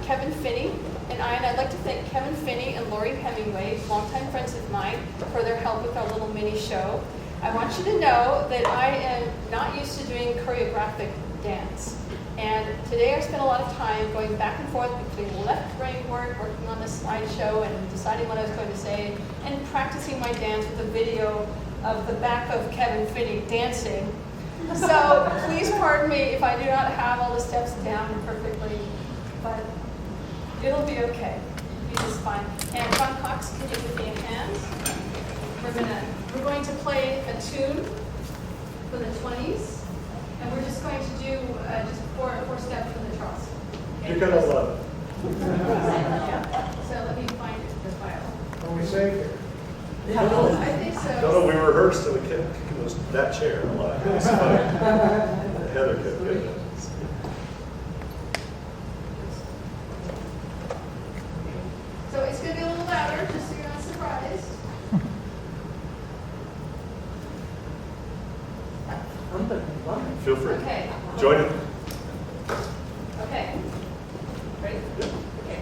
Kevin Finney and I'd like to thank Kevin Finney and Lori Hemingway, longtime friends of mine, for their help with our little mini show. I want you to know that I am not used to doing choreographic dance. And today I spent a lot of time going back and forth between left brain work, working on the slideshow and deciding what I was going to say, and practicing my dance with a video of the back of Kevin Finney dancing. So please pardon me if I do not have all the steps down perfectly, but it'll be okay. It'll be just fine. And John Cox, can you give me a hand? We're going to play a tune for the 20s. And we're just going to do just four steps from the Charleston. Okay? You're gonna love it. Yeah. So let me find the file. Are we safe here? I think so. No, we rehearsed and we kept kicking that chair a lot. It was funny. Heather kept getting it. So it's going to be a little louder, just so you're not surprised. Feel free. Okay. Join it. Okay. Ready? Yeah. Okay.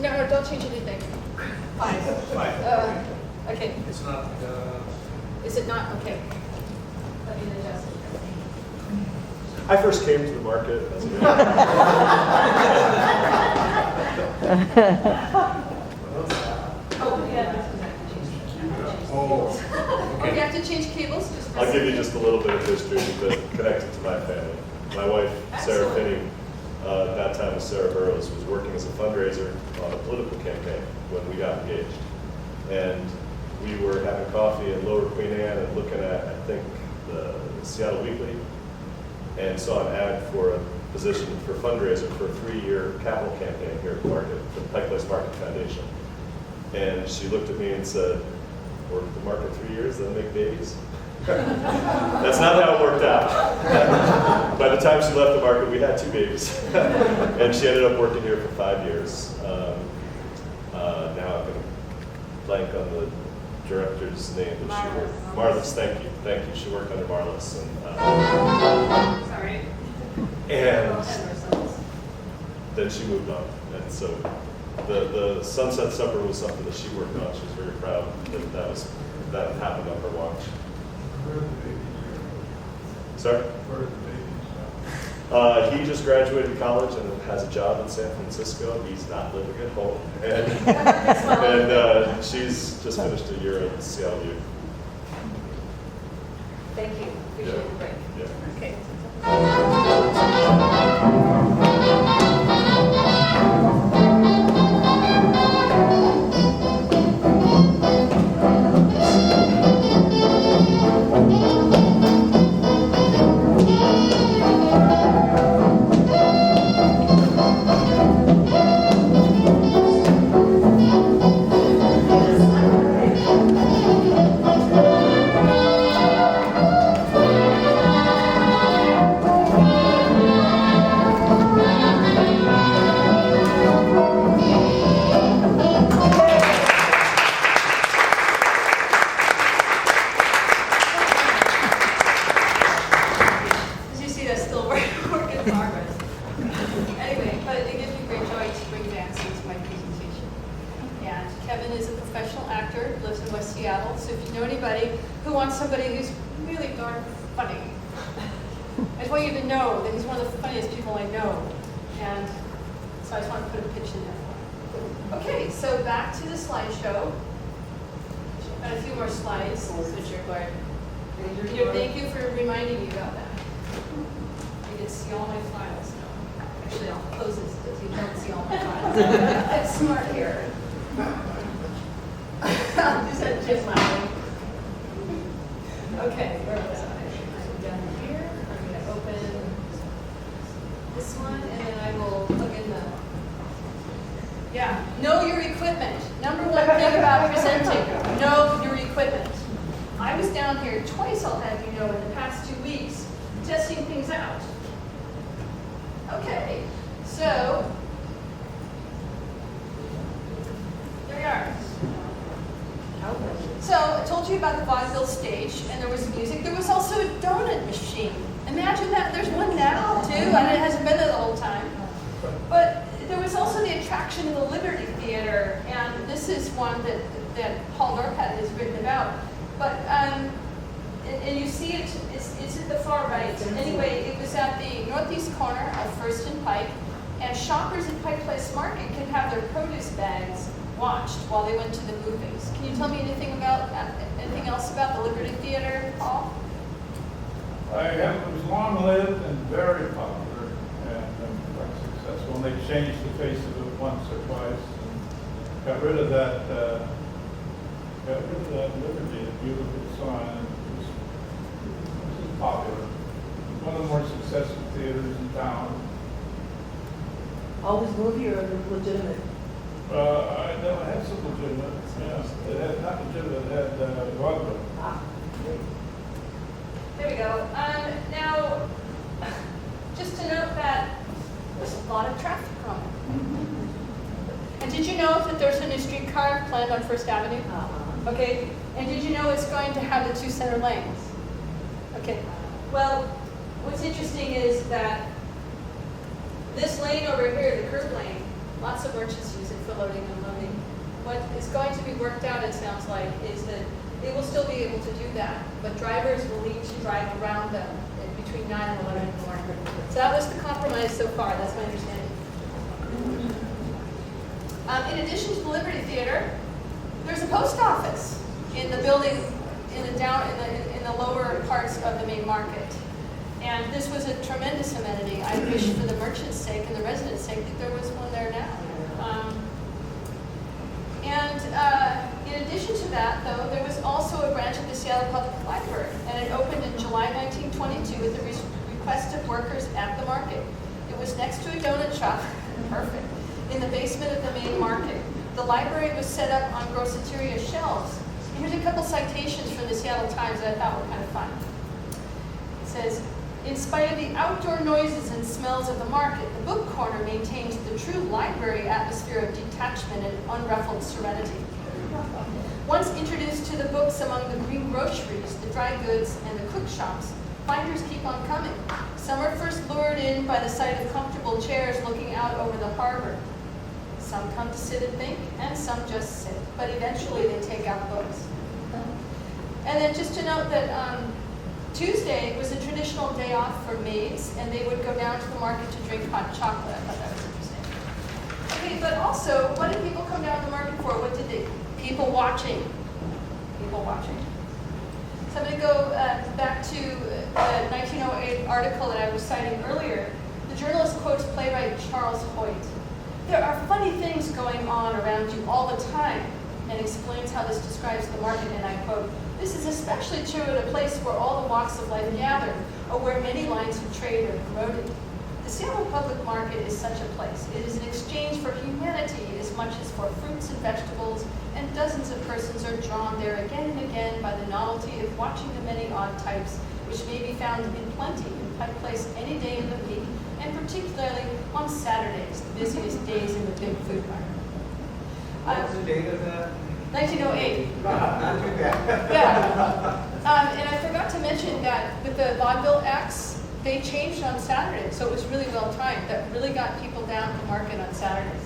No, don't change anything. Fine. Okay. It's not, Is it not? Okay. Let me adjust it. I first came to the market as a young Oh, yeah. Oh, you have to change cables? Just I'll give you just a little bit of history that connected to my family. My wife, Sarah Excellent. Finney, at that time was Sarah Burroughs, was working as a fundraiser on a political campaign when we got engaged. And we were having coffee in Lower Queen Anne and looking at, I think, the Seattle Weekly, and saw an ad for a position for fundraiser for a 3-year capital campaign here at the market, for the Pike Place Market Foundation. And she looked at me and said, work at the market 3 years, then make babies? That's not how it worked out. By the time she left the market, we had 2 babies. And she ended up working here for 5 years. Now I'm going to blank on the director's name that she worked. Marlis, thank you. Thank you. She worked under Marlis. Sorry. And then she moved on. And so the Sunset Supper was something that she worked on. She was very proud that happened on her watch. Where are the babies? Sorry? Where are the babies? He just graduated college and has a job in San Francisco. He's not living at home. And she's just finished a year at CLU. Thank you. Appreciate the break. Yeah. Okay. As you see, that's still work in progress. Anyway, but it gives me great joy to bring dancing to my presentation. And Kevin is a professional actor, lives in West Seattle, so if you know anybody who wants somebody who's really darn funny, I just want you to know that he's one of the funniest people I know. And so I just want to put a pitch in there for him. Okay, so back to the slideshow. Got a few more slides. Thank you for reminding me about that. You can see all my files now. Actually, I'll close this so you don't see all my files. I'm smart here. Is that Jim laughing? Okay, where was I? I'm down here. I'm going to open this one, and then I will plug in the... Yeah, know your equipment. Number one thing about presenting, know your equipment. I was down here twice, I'll have you know, in the past 2 weeks, testing things out. Okay, so, there we are. So, I told you about the vaudeville stage, and there was music. There was also a donut machine. Imagine that, there's one now, too, and it hasn't been there the whole time. But there was also the attraction of the Liberty Theater, and this is one that Paul Norpat has written about. But, and you see it's at the far right. Anyway, it was at the northeast corner of First and Pike, and shoppers at Pike Place Market can have their produce bags watched while they went to the movies. Can you tell me anything else about the Liberty Theater, Paul? It was long-lived and very popular and quite successful. And they changed the face of it once or twice and got rid of that Liberty, a beautiful sign. It was popular. One of the more successful theaters in town. Always movie or legitimate? I know it had some legitimate, yeah. It had not legitimate, it had vaudeville. Ah, great. There we go. Now, just to note that there's a lot of traffic on it. And did you know that there's a new streetcar planned on First Avenue? Okay. And did you know it's going to have the 2 center lanes? Okay. Well, what's interesting is that this lane over here, the curb lane, lots of merchants use it for loading and unloading. What is going to be worked out, it sounds like, is that they will still be able to do that, but drivers will need to drive around them between 9 and 11 in the morning. So that was the compromise so far, that's my understanding. In addition to the Liberty Theater, there's a post office in the building in the lower parts of the main market. And this was a tremendous amenity. I wish for the merchants' sake and the residents' sake that there was one there now. In addition to that, though, there was also a branch of the Seattle Public Library, and it opened in July 1922 at the request of workers at the market. It was next to a donut shop, perfect, in the basement of the main market. The library was set up on groceteria shelves. Here's a couple citations from the Seattle Times that I thought were kind of fun. It says, in spite of the outdoor noises and smells of the market, the book corner maintains the true library atmosphere of detachment and unruffled serenity. Once introduced to the books among the green groceries, the dry goods, and the cook shops, finders keep on coming. Some are first lured in by the sight of comfortable chairs looking out over the harbor. Some come to sit and think, and some just sit, but eventually they take out books. And then just to note that Tuesday was a traditional day off for maids, and they would go down to the market to drink hot chocolate. I thought that was interesting. Okay, but also, what did people come down to the market for? What did they? People watching. People watching. So I'm going to go back to the 1908 article that I was citing earlier. The journalist quotes playwright Charles Hoyt. There are funny things going on around you all the time, and explains how this describes the market, and I quote, this is especially true at a place where all the walks of life gather, or where many lines of trade are promoted. The Seattle Public Market is such a place. It is an exchange for humanity as much as for fruits and vegetables, and dozens of persons are drawn there again and again by the novelty of watching the many odd types, which may be found in plenty in Pike Place any day of the week, and particularly on Saturdays, the busiest days in the big food market. What was the date of that? 1908. Not too bad. Yeah. And I forgot to mention that with the vaudeville acts, they changed on Saturdays, so it was really well timed. That really got people down to the market on Saturdays.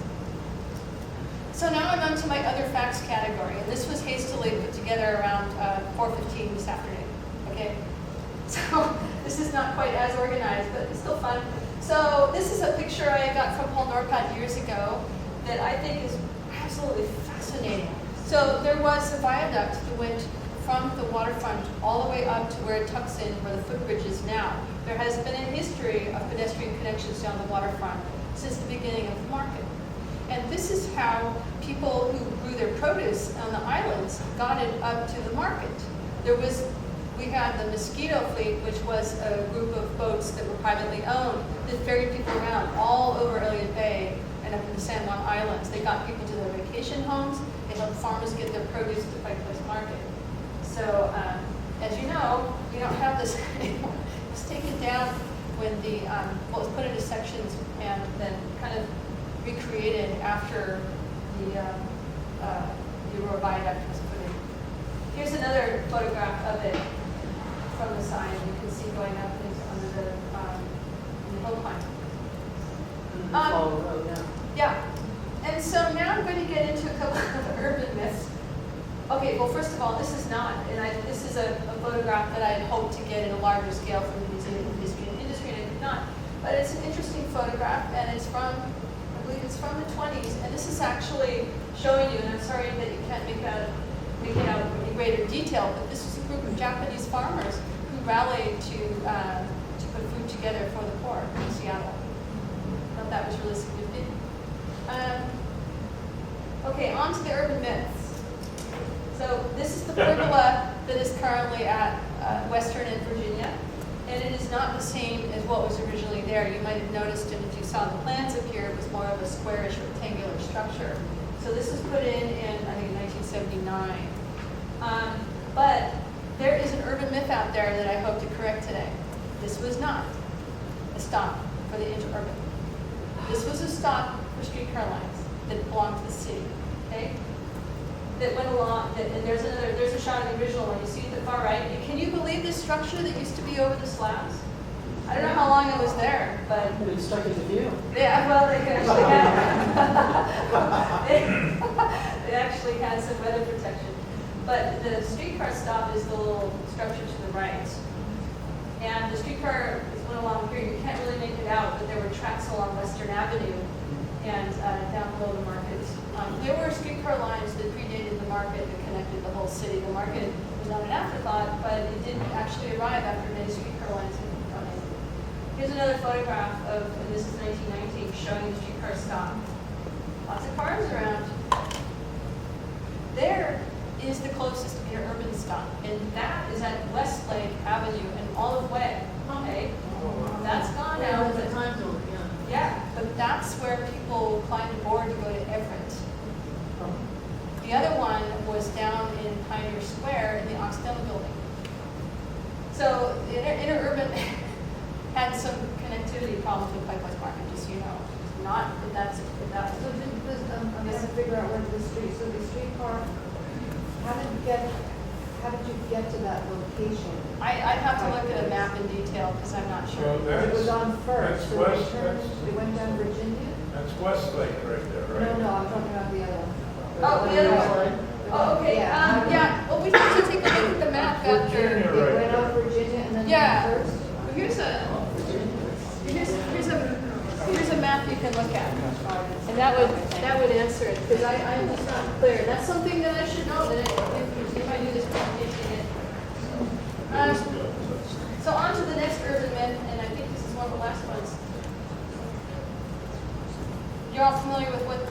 So now I'm on to my other facts category, and this was hastily put together around 4:15 this afternoon. Okay, so this is not quite as organized, but it's still fun. So this is a picture I got from Paul Norpat years ago that I think is absolutely fascinating. So there was a viaduct that went from the waterfront all the way up to where it tucks in, where the footbridge is now. There has been a history of pedestrian connections down the waterfront since the beginning of the market. And this is how people who grew their produce on the islands got it up to the market. We had the Mosquito Fleet, which was a group of boats that were privately owned that ferried people around all over Elliott Bay and up in the San Juan Islands. They got people to their vacation homes. They helped farmers get their produce to Pike Place Market. So, as you know, we don't have this anymore. It was taken down when the, well, it was put into sections and then kind of recreated after the Aurora Viaduct was put in. Here's another photograph of it from the side. You can see going up into under the hill climb. Yeah. And so now I'm going to get into a couple of urban myths. Okay, well, first of all, this is not, and this is a photograph that I had hoped to get in a larger scale from the Museum of History and Industry, and I did not. But it's an interesting photograph, and it's from, I believe it's from the 20s, and this is actually showing you, and I'm sorry that you can't make it out in greater detail, but this was a group of Japanese farmers who rallied to put food together for the poor in Seattle. I thought that was really significant. Okay, on to the urban myths. So this is the pergola that is currently at Western and Virginia, and it is not the same as what was originally there. You might have noticed it if you saw the plans up here, it was more of a squarish rectangular structure. So this was put in I think, 1979. But there is an urban myth out there that I hope to correct today. This was not a stop for the interurban. This was a stop for streetcar lines that belonged to the city, okay? That went along, and there's a shot of the original one. You see at the far right. Can you believe this structure that used to be over the slabs? I don't know how long it was there, but It was stuck in the view. yeah, well, they actually had they actually had some weather protection. But the streetcar stop is the little structure to the right, and the streetcar went along here. You can't really make it out, but there were tracks along Western Avenue and down below the market. There were streetcar lines that predated the market that connected the whole city. The market was not an afterthought, but it didn't actually arrive after many streetcar lines had come in. Here's another photograph of, and this is 1919, showing the streetcar stop. Lots of cars around. There is the closest interurban stop, and that is at Westlake Avenue and Olive Way. Okay, that's gone now. There's a time zone, yeah. Yeah, but that's where people climbed aboard to go to Everett. The other one was down in Pioneer Square in the Occidental Building. So interurban had some connectivity problems with Pike Place Market, just so you know. Not that that's So I'm trying to figure out where the streetcar, how did you get to that location? I'd have to look at a map in detail because I'm not sure. Well, It was on that's First, so west, they went down Virginia? that's Westlake right there, right? No, I'm talking about the other one. Oh, the other one. Oh, okay, yeah, well, we have to take a look at the map after. Virginia. They Right went there. off Virginia and then Yeah. went First? Well, here's a map you can look at. And that would answer it, because I'm just not clear. That's something that I should know, that if I do this presentation. So on to the next urban myth, and I think this is one of the last ones. You're all familiar with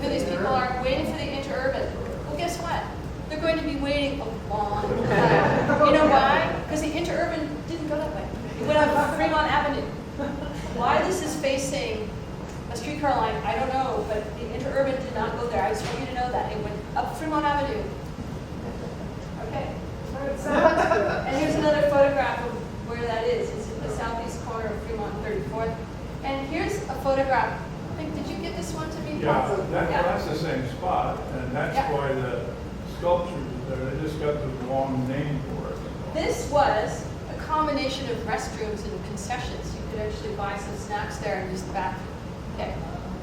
who these people are waiting for the interurban. Well, guess what? They're going to be waiting a long time. You know why? Because the interurban didn't go that way. It went up Fremont Avenue. Why this is facing a streetcar line, I don't know, but the interurban did not go there. I just want you to know that. It went up Fremont Avenue. Okay. And here's another photograph of where that is. It's in the southeast corner of Fremont and 34th. And here's a photograph. I think, did you get this one to me? Yeah, Yeah. that's the same spot, and that's Yeah. why the sculpture is there. They just got the wrong name for it. This was a combination of restrooms and concessions. You could actually buy some snacks there and just back. Okay.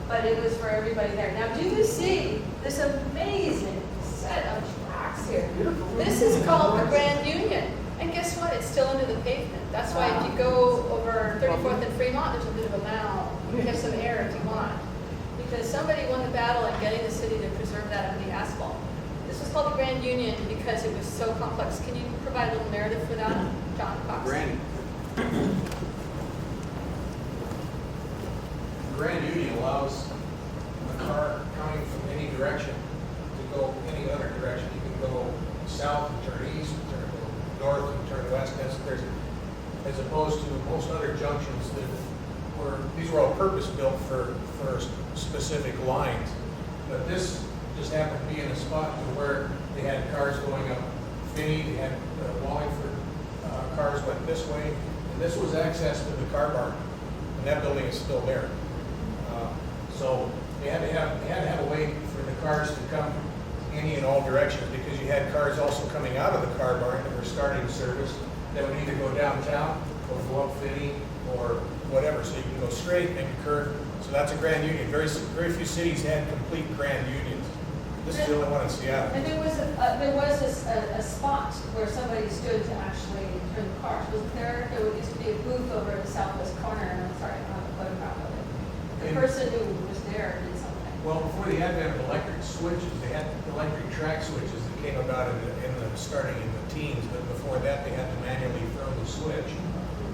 But it was for everybody there. Now, do you see this amazing set of tracks here? This is called the Grand Union. And guess what? It's still under the pavement. That's why if you go over 34th and Fremont, there's a bit of a mound. You have some air if you want. Because somebody won the battle in getting the city to preserve that under the asphalt. This was called the Grand Union because it was so complex. Can you provide a little narrative for that, John Cox? Grand Union allows a car coming from any direction to go any other direction. You can go south and turn east, turn north and turn west. As opposed to most other junctions that these were all purpose built for specific lines. But this just happened to be in a spot to where they had cars going up Finney, they had Wallingford cars went this way, and this was access to the car barn, and that building is still there. So they had to have a way for the cars to come any and all directions, because you had cars also coming out of the car barn that were starting service that would either go downtown or go up Finney or whatever. So you can go straight, make a curve. So that's a Grand Union. Very few cities had complete Grand Unions. This is the only one in Seattle. And there was a spot where somebody stood to actually turn the cars. Wasn't there? There used to be a booth over in the southwest corner, and I'm sorry, I don't have a photograph of it. The person who was there did something. Well, before the advent of electric switches, they had electric track switches that came about starting in the teens, but before that they had to manually throw the switch.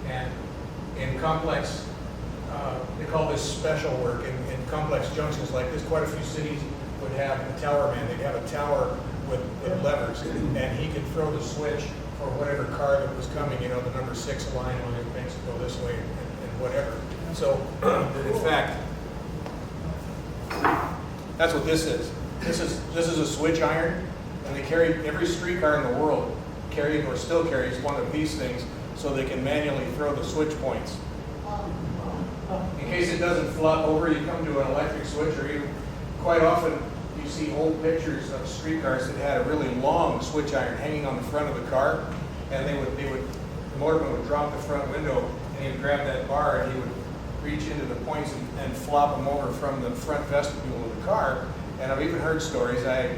And in complex, they call this special work, in complex junctions like this, quite a few cities would have a tower man. They'd have a tower with levers, and he could throw the switch for whatever car that was coming, the number 6 line, when it makes it go this way and whatever. So, in fact, that's what this is. This is a switch iron, and they carry, every streetcar in the world carried or still carries one of these things so they can manually throw the switch points. In case it doesn't flop over, you come to an electric switch, or quite often you see old pictures of streetcars that had a really long switch iron hanging on the front of the car, and the motorman would drop the front window, and he would grab that bar, and he would reach into the points and flop them over from the front vestibule of the car. And I've even heard stories, I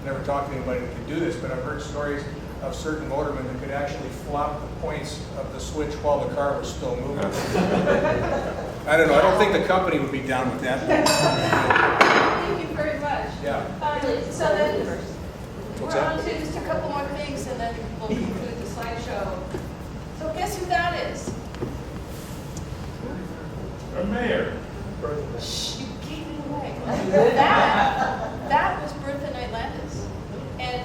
never talked to anybody that could do this, but I've heard stories of certain motormen that could actually flop the points of the switch while the car was still moving. I don't know, I don't think the company would be down with that. Thank you very much. Yeah. So then, What's we're that? on to just a couple more things, and then we'll conclude the slideshow. So guess who that is? Our mayor. Shh, you gave it away. That was Bertha Knight Landis. And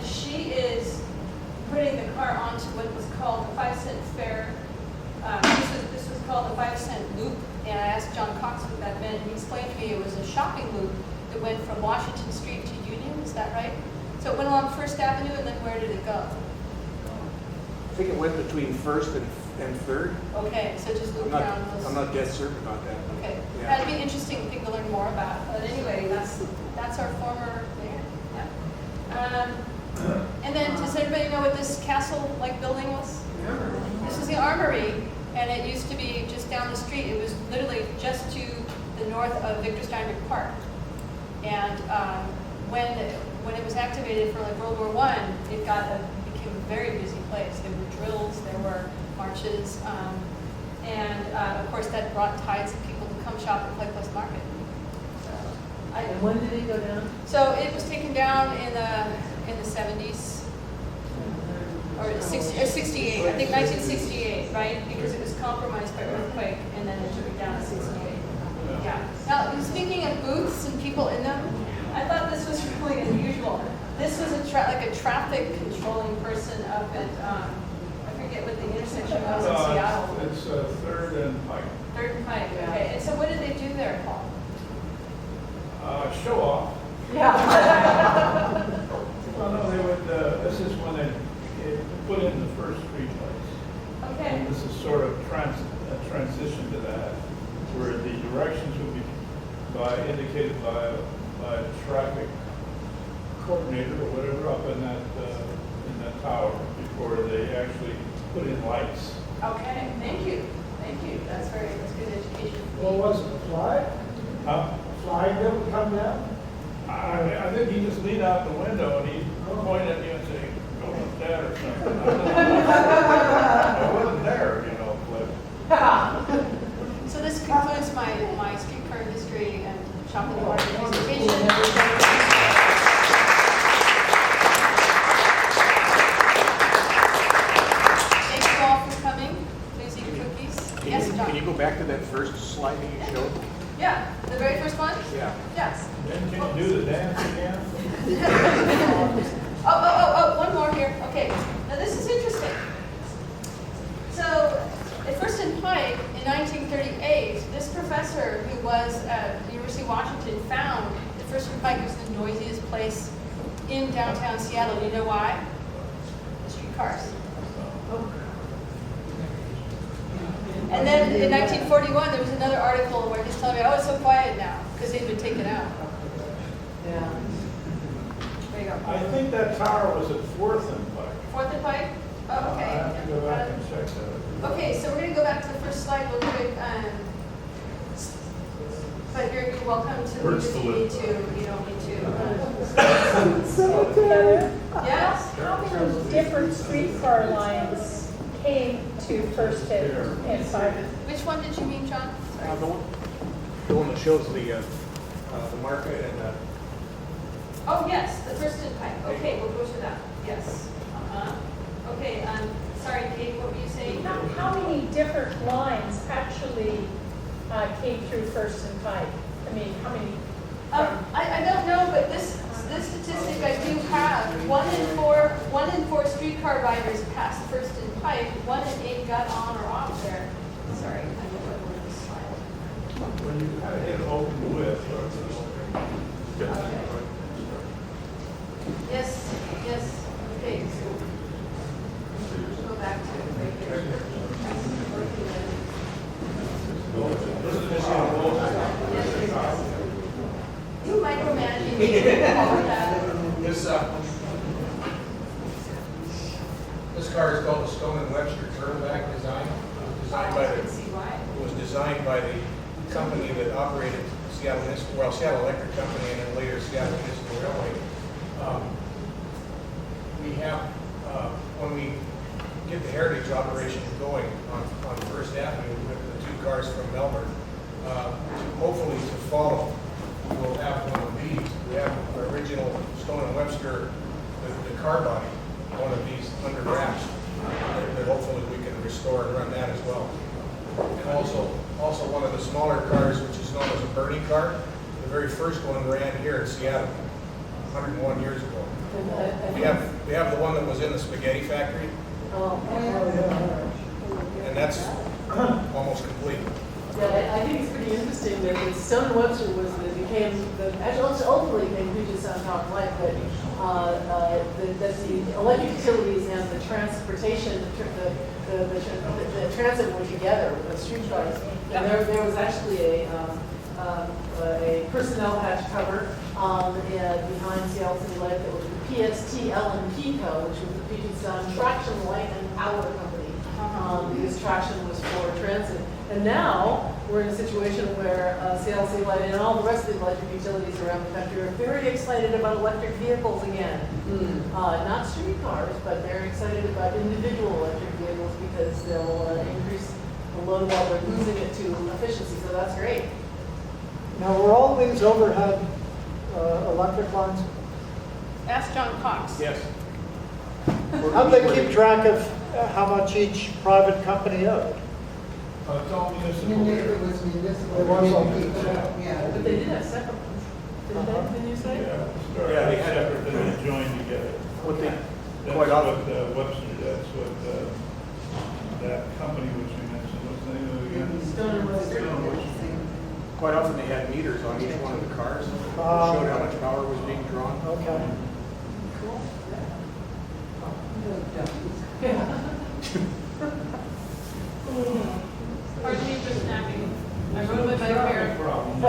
called the 5-cent fare. This was called the 5-cent loop, and I asked John Cox what that meant, and he explained to me it was a shopping loop that went from Washington Street to Union. Is that right? So it went along First Avenue, and then where did it go? I think it went between First and Third. Okay, so just loop around those. I'm not dead certain about that. Okay, Yeah. that'd be an interesting thing to learn more about. But anyway, that's our former mayor. Yeah. And then, does everybody know what this castle-like building was? This was the Armory, and it used to be just down the street. It was literally just to the north of Victor Steinberg Park. And when it was activated for like World War I, it became a very busy place. There were drills, there were marches, and of course that brought tides of people to come shop at Pike Place Market. And when did it go down? So it was taken down in the 70s. Or 68, I think 1968, right? Because it was compromised by earthquake, and then it took it down to 68. Yeah. Now, speaking of booths and people in them, I thought this was really unusual. This was like a traffic controlling person up at, I forget what the intersection was in Seattle. It's 3rd and Pike. 3rd and Pike, okay. And so what did they do there, Paul? Show off. Yeah. Well, no, they would, this is when they put in the first street lights. Okay. And this is sort of a transition to that, where the directions would be indicated by a traffic coordinator or whatever up in that tower before they actually put in lights. Okay, thank you. That's good education. Well, was it a fly? Huh? Fly that would come down? I think he just leaned out the window and he pointed at me and said, "Go with that" or something. I wasn't there, but. So this concludes my streetcar history and shopping and market presentation. Thank you all for coming. Please eat your cookies. Yes, John? Can you go back to that first slide that you showed? Yeah, the very first one? Yeah. Yes. Then can you do the dance again? One more here. Okay, now this is interesting. So, at First and Pike, in 1938, this professor who was at the University of Washington found that First and Pike was the noisiest place in downtown Seattle. Do you know why? The streetcars. And then in 1941, there was another article where he's telling me, oh, it's so quiet now, because they've been taken out. Yeah. There you go. I think that tower was at 4th and Pike. 4th and Pike? Oh, okay. I have to go back and check that. Okay, so we're going to go back to the first slide real quick. But you're welcome to leave if you need to. You don't need to. So, Heather, Yes? how many different streetcar lines came to First and Pike? Which one did you mean, John? Sorry. The one that shows the market and the. Oh, yes, the First and Pike. Okay, we'll go to that. Yes. Okay, sorry, Kate, what were you saying? How many different lines actually came through First and Pike? I mean, how many? I don't know, but this statistic I do have. 1 in 4 streetcar riders passed First and Pike. 1 in 8 got on or off there. Sorry, I don't know where this slide. When you kind of hit open width. Okay. Yes. Okay, so we'll go back to right here. Yes. You micromanaging me. All of that. This car is called the Stone and Webster Turtleback design. It was designed by the company that operated Seattle Electric Company and then later Seattle Municipal Railway. We have, when we get the heritage operation going on First Avenue with the 2 cars from Melbourne, hopefully to follow, we'll have one of these. We have our original Stone and Webster, the car body, one of these under wraps, that hopefully we can restore and run that as well. And also one of the smaller cars, which is known as a Bernie car. The very first one ran here in Seattle, 101 years ago. We have the one that was in the spaghetti factory. And that's almost complete. Yeah, I think it's pretty interesting that Stone and Webster actually ultimately became Puget Sound Power Plant, but that the electric utilities and the transportation, the transit were together with the streetcars. And there was actually a personnel hatch cover behind Seattle City Light that was the PST L&P Co., which was the Puget Sound Traction Light and Power Company. Because traction was for transit. And now, we're in a situation where Seattle City Light and all the rest of the electric utilities around the country are very excited about electric vehicles again. Not streetcars, but they're excited about individual electric vehicles because they'll increase the load while they're losing it to efficiency, so that's great. Now, were all these overhead electric lines? Ask John Cox. Yes. How do they keep track of how much each private company owed? It's all municipal here. It was all But they did have separate ones. Didn't you say? Yeah, they had separate, then they joined together. What they, That's quite what often, Webster, that's what that company which you mentioned, what's the name of it again? Stone and Webster. Stone and Webster. quite often they had meters on each one of the cars, showed how much power was being drawn. Okay. Cool. Pardon me for snapping. I rode with my parents. Problem.